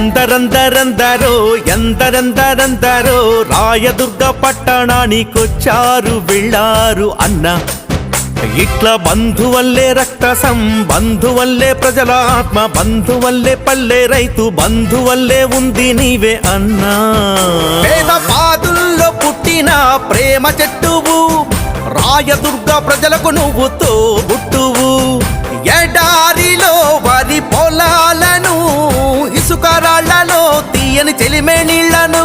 ఎందరందరందరో ఎందరందరందరో రాయదుర్గ పట్టణానికొచ్చారు వెళ్ళారు అన్న. ఇట్లా బంధువల్లే రక్తసం బంధువల్లే ప్రజల ఆత్మ బంధువల్లే పల్లె రైతు బంధువల్లే ఉంది నీవే అన్నా. పేద పాదుల్లో పుట్టిన ప్రేమ చెట్టువు రాయదుర్గ ప్రజలకు నువ్వు తోబుట్టువు. ఎడారిలో వరి పొలాలను ఇసుక రాళ్లలో తీయని చెలిమే నీళ్లను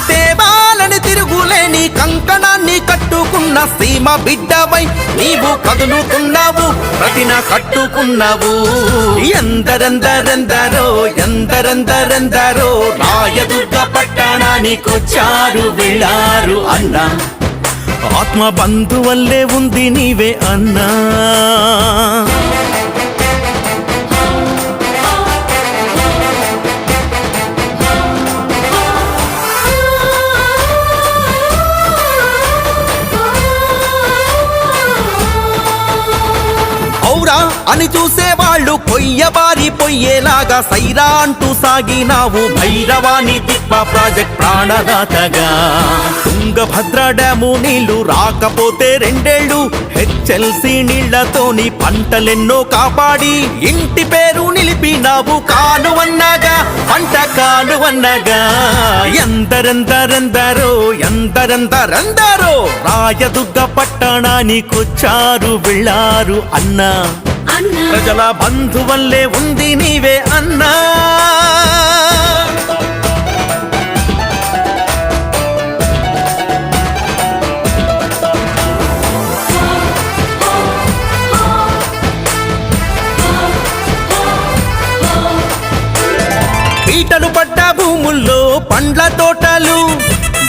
దేవాలని తిరుగులేని కంకణాన్ని కట్టుకున్న సీమ బిడ్డవై నీవు కదులుతున్నావు ప్రతిన కట్టుకున్నావు. ఎందరెందరెందరో ఎందరెందరెందరో రాయదుర్గ పట్టణానికొచ్చారు వెళ్ళారు అన్నా. ఆత్మ బంధువల్లే ఉంది నీవే అన్నా. అని చూసేవాళ్ళు కొయ్యబారి పొయ్యేలాగా సైరా అంటూ సాగినావు భైరవాణి తిప్ప ప్రాజెక్ట్ ప్రాణదాతగా. తుంగభద్ర డ్యాము నీళ్లు రాకపోతే 2 ఏళ్లు హెచ్ఎల్సి నీళ్లతోని పంటలెన్నో కాపాడి ఇంటి పేరు నిలిపినావు కాలువన్నగా పంట కాలువన్నగా. ఎందరెందరెందరో ఎందరెందరెందరో రాయదుర్గ పట్టణానికొచ్చారు వెళ్ళారు అన్నా. ప్రజల బంధువల్లే ఉంది నీవే అన్నా. పీటలు పడ్డ భూముల్లో పండ్ల తోటలు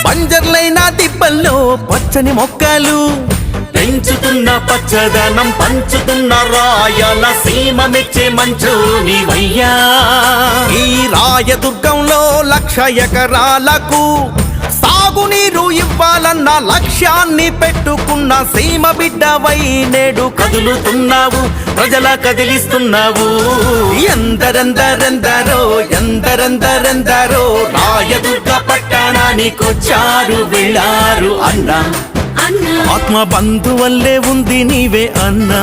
బంజర్లైన దిబ్బల్లో పచ్చని మొక్కలు పెంచుతున్న పచ్చదనం పంచుతున్న రాయల సీమ మెచ్చే మంచు నీవయ్యా. ఈ రాయదుర్గంలో 1,00,000 ఎకరాలకు సాగునీరు ఇవ్వాలన్న లక్ష్యాన్ని పెట్టుకున్న సీమ బిడ్డవై నేడు కదులుతున్నావు ప్రజల కదిలిస్తున్నావు. ఎందరెందరెందరో ఎందరెందరెందరో రాయదుర్గ పట్టణానికొచ్చారు వెళ్ళారు అన్నా. ఆత్మ బంధువల్లే ఉంది నీవే అన్నా.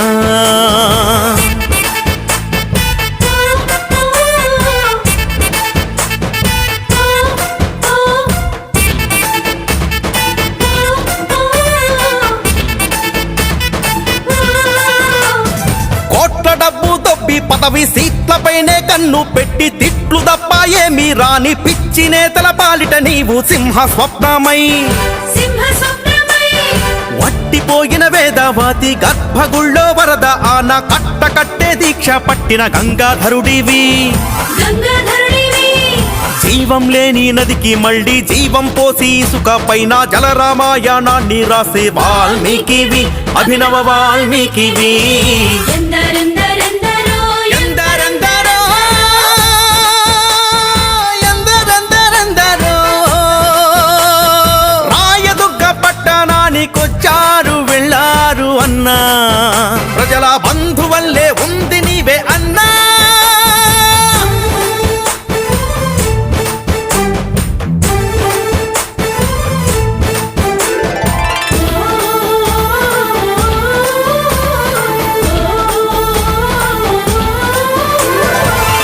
కోట్ల డబ్బు దొబ్బి పదవి సీట్లపైనే కన్ను పెట్టి తిట్లు తప్ప ఏమీ రాని పిచ్చి నేతల పాలిట నీవు సింహ స్వప్నమై వట్టిపోయిన వేదవాతి గర్భగుళ్ళో వరద ఆన కట్ట కట్టే దీక్ష పట్టిన గంగాధరుడివి. జీవం లేని నదికి మళ్ళీ జీవం పోసి ఇసుక పైన జలరామాయణాన్ని రాసే వాల్మీకివి అభినవ వాల్మీకివి. కొచ్చారు వెళ్ళారు అన్నా. ప్రజల బంధువల్లే ఉంది నీవే అన్నా.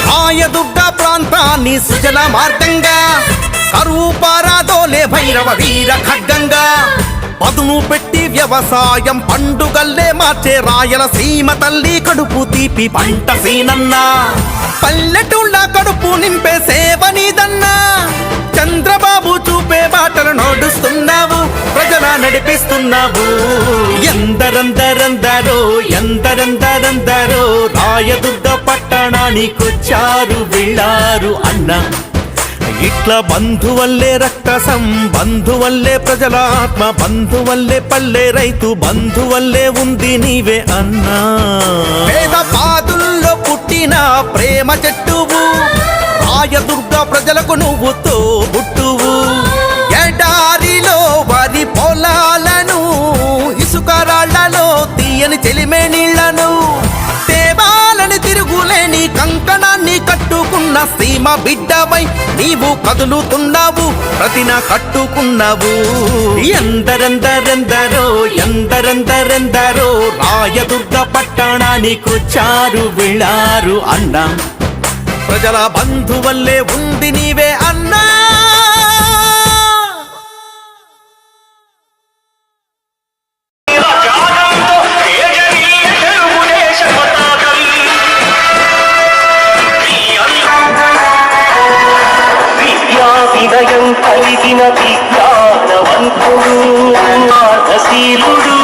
రాయదుర్గ ప్రాంతాన్ని సుజల మార్గంగా కరువు పారాదోలే భైరవ వీర ఖడ్గంగా పదును పెట్టి వ్యవసాయం పండుగల్లే మార్చే రాయల సీమ తల్లి కడుపు తీపి పంట సీనన్నా. పల్లెటూళ్ళ కడుపు నింపే సేవ నీదన్నా. చంద్రబాబు చూపే బాటలు నడుస్తున్నావు ప్రజల నడిపిస్తున్నావు. ఎందరందరందరో ఎందరందరందరో రాయదుర్గ పట్టణానికొచ్చారు వెళ్ళారు అన్నా. ఇట్లా బంధువల్లే రక్తసం బంధువల్లే ప్రజల ఆత్మ బంధువల్లే పల్లె రైతు బంధువల్లే ఉంది నీవే అన్నా. పేద పాదుల్లో పుట్టిన ప్రేమ చెట్టువు రాయదుర్గ ప్రజలకు నువ్వు తోబుట్టువు. ఎడారిలో వరి పొలాలను ఇసుక రాళ్లలో తీయని చెలిమే నీళ్లను దేవాలని తిరుగులేని కంకణాన్ని కట్టుకున్న సీమ బిడ్డవై నీవు కదులుతున్నావు ప్రతిన కట్టుకున్నావు. ఎందరెందరెందరో ఎందరెందరెందరో రాయదుర్గ పట్టణానికొచ్చారు వెళ్ళారు అన్నా. ప్రజల బంధువల్లే ఉంది నీవే అన్నా. వినయం కలిగిన విజ్ఞానవంతుడు మార్గశీలుడు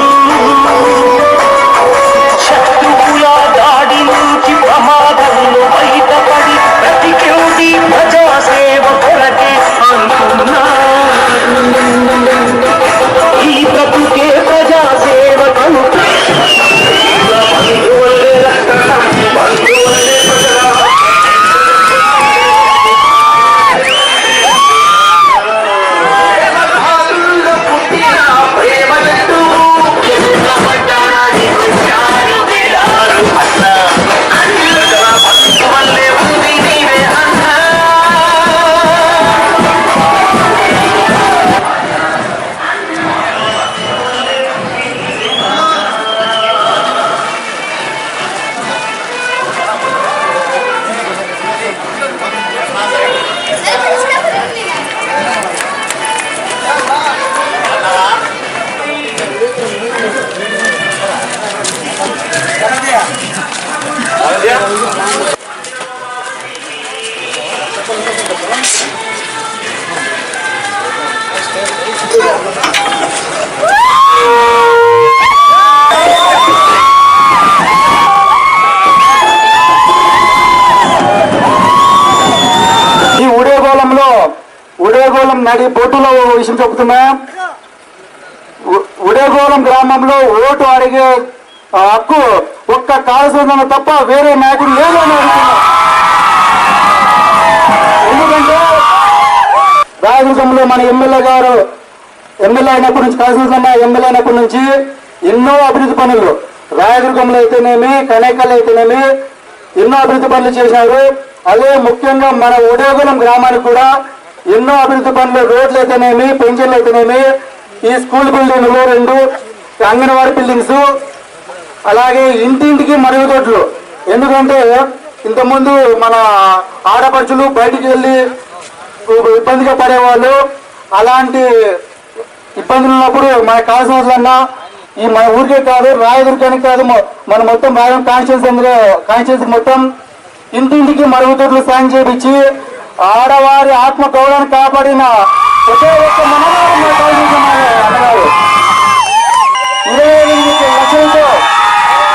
శత్రువుల దాడి నుంచి ప్రమాదంలో బయటపడి ప్రతికెండి ప్రజాసేవ కొరకే అంటున్నాడు. ఈ బ్రతుకే ప్రజాసేవ కను ఉడేగోళం నడి బొట్టులో విషయం చెప్తున్నా. ఉడేగోళం గ్రామంలో ఓటు అడిగే హక్కు ఒక్క కాళసుందరం తప్ప వేరే నాయకుడు లేదు అని అడుగుతున్నా. ఎందుకంటే రాయదుర్గంలో మన ఎమ్మెల్యే అయినప్పటి నుంచి కాళసుందరం ఎమ్మెల్యే అయినప్పటి నుంచి ఎన్నో అభివృద్ధి పనులు రాయదుర్గంలో అయితేనేమి కనేకల్ అయితేనేమి ఎన్నో అభివృద్ధి పనులు చేశారు. అదే ముఖ్యంగా మన ఉడేగోళం గ్రామానికి కూడా ఎన్నో అభివృద్ధి పనులు రోడ్లు అయితేనేమి పెన్షన్లు అయితేనేమి ఈ స్కూల్ బిల్డింగ్లు 2 అంగన్వాడీ బిల్డింగ్స్ అలాగే ఇంటింటికి మరుగుదొడ్లు. ఎందుకంటే ఇంతకుముందు మన ఆడపడుచులు బయటికి వెళ్ళి ఇబ్బందిగా పడేవాళ్ళు. అలాంటి ఇబ్బందులు ఉన్నప్పుడు మనకు కావాల్సిన వాళ్ళన్నా ఈ మన ఊరికే కాదు రాయదుర్గానికి కాదు మన మొత్తం రాయడం కాన్స్టిట్యూన్సీ మొత్తం ఇంటింటికి మరుగుదొడ్లు సాయం చేయించి ఆడవారి ఆత్మ గౌరవాన్ని కాపాడిన ఒకే ఒక్క అన్నగారు 28 లక్షలతో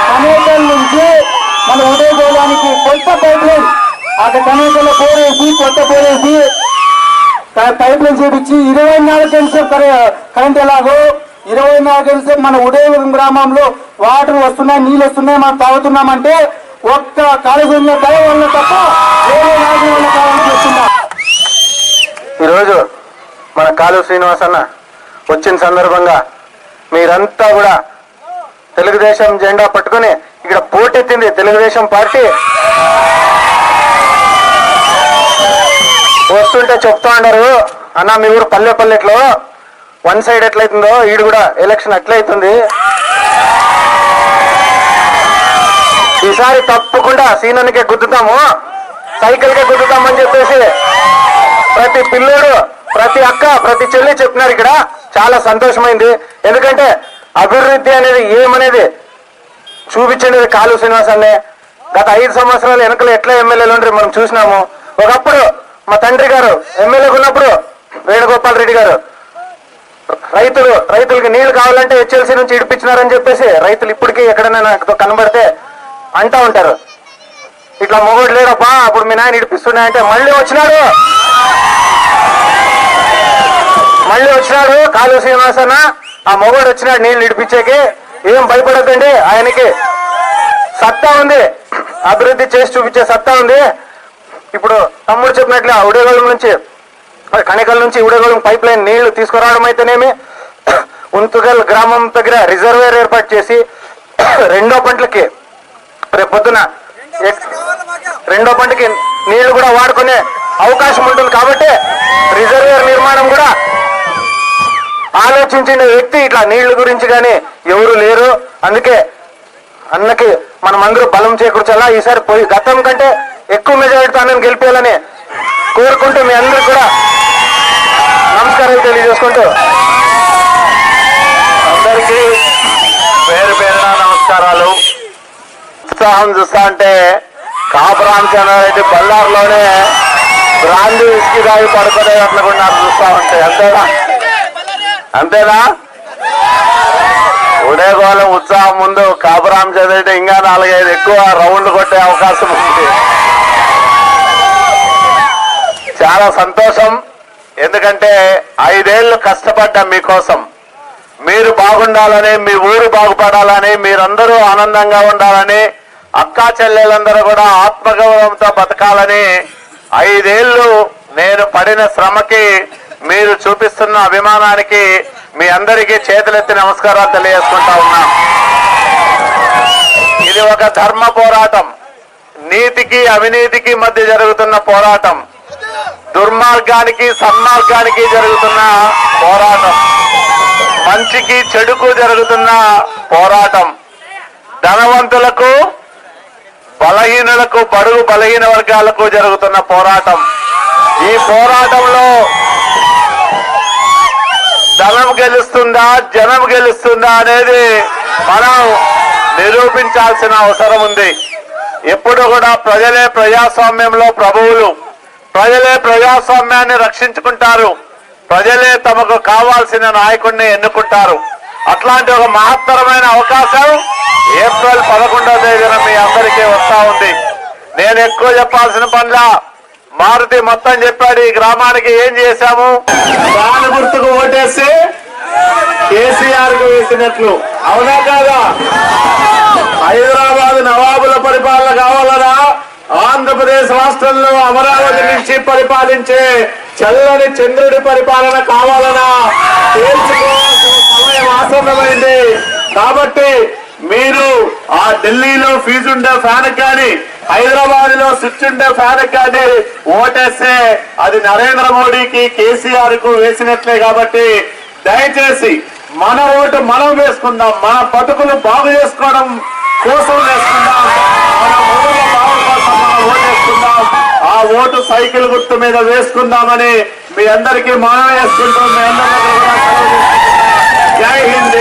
కనేకల్ నుంచి మన ఉదయగోళానికి కొత్త పైప్ లైన్ అక్కడ కనేకల్లో పోరేసి కొత్త పోరేసి పైప్ లైన్ చేపించి 24 గంటల కరెంట్ ఎలాగో 24 గంటల మన ఉదయగోళం గ్రామంలో వాటర్ వస్తున్నాయి నీళ్ళు వస్తున్నాయి మనం తాగుతున్నామంటే ఒక్క కాళేశ్వరంలో దయ వల్ల తప్ప వేరే నాయకుల వల్ల కావాలని చెప్తున్నా. ఈరోజు మన కాలువ శ్రీనివాస్ అన్న వచ్చిన సందర్భంగా మీరంతా కూడా తెలుగుదేశం జెండా పట్టుకుని ఇక్కడ పోటెత్తింది తెలుగుదేశం పార్టీ. వస్తుంటే చెప్తా ఉన్నారు అన్న మీ ఊరు పల్లెట్లో 1 సైడ్ ఎట్లయితుందో ఈడు కూడా ఎలక్షన్ అట్లయితుంది. ఈసారి తప్పకుండా సీనన్కే గుద్దుతాము సైకిల్కే గుద్దుతామని చెప్పేసి ప్రతి పిల్లోడు ప్రతి అక్క ప్రతి చెల్లి చెప్పినారు. ఇక్కడ చాలా సంతోషమైంది. ఎందుకంటే అభివృద్ధి అనేది ఏమనేది చూపించేది కాలువ శ్రీనివాస్ అన్నే. గత 5 సంవత్సరాలు వెనకలు ఎట్లా ఎమ్మెల్యేలు ఉంటే మనం చూసినాము. ఒకప్పుడు మా తండ్రి గారు ఎమ్మెల్యేగా ఉన్నప్పుడు వేణుగోపాల్ రెడ్డి గారు రైతులకి నీళ్లు కావాలంటే హెచ్ఎల్సీ నుంచి ఇడిపించినారని చెప్పేసి రైతులు ఇప్పటికీ ఎక్కడైనా నాకు కనబడితే అంటా ఉంటారు ఇట్లా మొగోడు లేడప్పా అప్పుడు మీ నాయన ఇడిపిస్తున్నాయంటే మళ్ళీ వచ్చినాడు కాలువ శ్రీనివాస్ అన్న. ఆ మొగోడు వచ్చినాడు నీళ్లు ఇడిపించేకి. ఏం భయపడద్దండి, ఆయనకి సత్తా ఉంది, అభివృద్ధి చేసి చూపించే సత్తా ఉంది. ఇప్పుడు తమ్ముడు చెప్పినట్లే ఉడేగోళం నుంచి కణికల్ నుంచి ఉడేగోళం పైప్ లైన్ నీళ్లు తీసుకురావడం అయితేనేమి, ఉంతుగల్ గ్రామం దగ్గర రిజర్వేర్ ఏర్పాటు చేసి రెండో పంటకి రేపు పొద్దున నీళ్లు కూడా వాడుకునే అవకాశం ఉంటుంది. కాబట్టి రిజర్వేర్ నిర్మాణం కూడా ఆలోచించిన వ్యక్తి ఇట్లా నీళ్ల గురించి కానీ ఎవరు లేరు. అందుకే అన్నకి మనం అందరూ బలం చేకూర్చాలా. ఈసారి పోయి గతం కంటే ఎక్కువ మెజారిటీతో అన్నని గెలిపేయాలని కోరుకుంటూ మీ అందరికి కూడా నమస్కారాలు తెలియజేసుకుంటూ అందరికీ పేరు పేరున నమస్కారాలు. ఉత్సాహం చూస్తా అంటే కాపురామచంద్రారెడ్డి బళ్ళారులోనే బ్రాండీ విస్కీ తాగి పడుకునే అట్లా కూడా నాకు చూస్తా ఉంటే అంతేనా ఉదయగోళం ఉత్సాహం ముందు కాపురామచంద్రారెడ్డి ఇంకా 4-5 ఎక్కువ రౌండ్ కొట్టే అవకాశం ఉంది. చాలా సంతోషం. ఎందుకంటే 5 ఏళ్ళు కష్టపడ్డా మీకోసం. మీరు బాగుండాలని, మీ ఊరు బాగుపడాలని, మీరందరూ ఆనందంగా ఉండాలని, అక్కా చెల్లెలందరూ కూడా ఆత్మగౌరవంతో బతకాలని 5 ఏళ్ళు నేను పడిన శ్రమకి, మీరు చూపిస్తున్న అభిమానానికి మీ అందరికీ చేతులెత్తి నమస్కారాలు తెలియజేసుకుంటా ఉన్నా. ఇది ఒక ధర్మ పోరాటం. నీతికి అవినీతికి మధ్య జరుగుతున్న పోరాటం. దుర్మార్గానికి సన్మార్గానికి జరుగుతున్న పోరాటం. మంచికి చెడుకు జరుగుతున్న పోరాటం. ధనవంతులకు బలహీనులకు, బడుగు బలహీన వర్గాలకు జరుగుతున్న పోరాటం. ఈ పోరాటంలో ధనం గెలుస్తుందా, జనం గెలుస్తుందా అనేది మనం నిరూపించాల్సిన అవసరం ఉంది. ఎప్పుడు కూడా ప్రజలే ప్రజాస్వామ్యంలో ప్రభువులు. ప్రజలే ప్రజాస్వామ్యాన్ని రక్షించుకుంటారు. ప్రజలే తమకు కావాల్సిన నాయకుడిని ఎన్నుకుంటారు. అట్లాంటి ఒక మహత్తరమైన అవకాశం ఏప్రిల్ 11వ తేదీన మీ అందరికీ వస్తా ఉంది. నేను ఎక్కువ చెప్పాల్సిన పనిలా మారుతి మొత్తం చెప్పాడు. ఈ గ్రామానికి ఏం చేశాము, దాని గుర్తుకు ఓటేసి కేసీఆర్ కు వేసినట్లు. అవునా కాదా? హైదరాబాద్ నవాబుల పరిపాలన కావాలనా, ఆంధ్రప్రదేశ్ రాష్ట్రంలో అమరావతి నుంచి పరిపాలించే చల్లని చంద్రుడి పరిపాలన కావాలనా తేల్చుకోవాల్సిన సమయం ఆసన్నమైంది. కాబట్టి మీరు ఆ ఢిల్లీలో ఫీజు ఉండే ఫ్యాన్ కానీ, హైదరాబాద్ లో స్విచ్ ఉండే ఫ్యాన్ కానీ ఓటేస్తే అది నరేంద్ర మోడీకి, కేసీఆర్ కు వేసినట్లే. కాబట్టి దయచేసి మన ఓటు మనం వేసుకుందాం. మన బతుకులు బాగు చేసుకోవడం కోసం వేసుకుందాం. మన ఊళ్ళ బాగు కోసం మనం ఓటేసుకుందాం. ఆ ఓటు సైకిల్ గుర్తు మీద వేసుకుందామని మీ అందరికీ మనం వేసుకుంటాం. మీ అందరికీ జై హింద్.